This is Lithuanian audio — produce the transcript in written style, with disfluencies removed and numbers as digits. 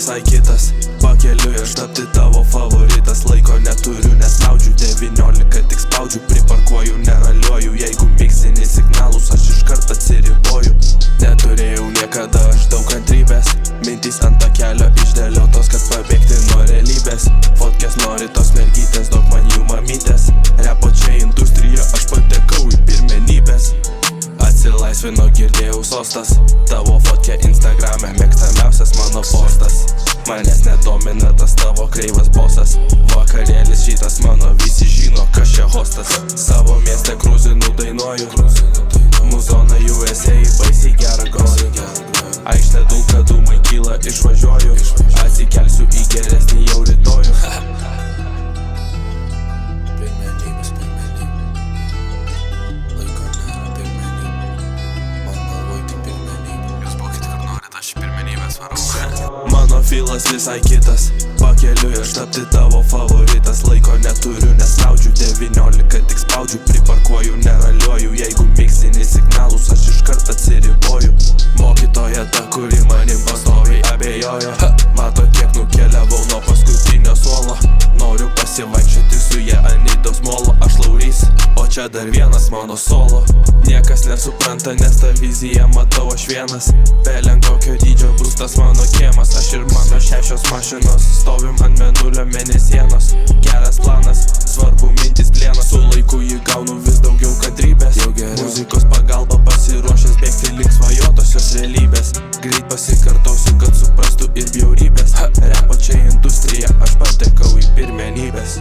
visai kitas. Pakeliui aš tapti tavo favoritas. Laiko neturiu, nesnaudžiu 19, tik spaudžiu. Priparkuoju, neraliuoju. Jeigu miksini signalus, aš iškart atsiriboju. Neturėjau niekada aš daug kantrybės. Mintys ant takelio išdėliotos, kad pabėgti nuo realybės. Fotkės nori tos mergytės, daug man jų mamytės. Repo čia industrija, aš patekau į pirmenybės. Atsilaisvino, girdėjau sostas. Tavo fotkė Instagrame, mėgstamiausias mano postas. Manęs nedomina tas tavo kreivas bosas. Vakarėlis šitas mano, visi žino, kas čia hostas. Savo mieste kruzinu dainuoju. Muzona USA baisiai gerą groju. Aikštė dulka, dūmai kyla, išvažiuoju. Atsikelsiu į geresnį jau rytojų. Mano filas visai kitas. Pakeliui aš tapti tavo favoritas. Laiko neturiu, nesnaudžiu 19, tik spaudžiu. Priparkuoju, neraliuoju. Jeigu miksini signalus, aš iškart atsiriboju. Mokytoja ta, kuri manim pastoviai abejojo. Mato, kiek nukeliavau nuo paskutinio suolo. Noriu pasivaikščioti su ja Anidos molo. Aš Laurys, o čia dar vienas mano solo. Niekas nesupranta, nes tą viziją matau aš vienas. Belenkokio dydžio bus tas mano kiemas. Aš ir mano 6 mašinos stovim ant mėnulio mėnesienos. Geras planas, svarbu mintis plėnas. Su laiku jį gaunu vis daugiau kantrybės. Muzikos pagalba pasiruošęs bėgti link svajotosios realybės. Greit pasikartosiu, kad suprastų ir bjaurybės. Repo čia industrija, aš patekau į pirmenybės.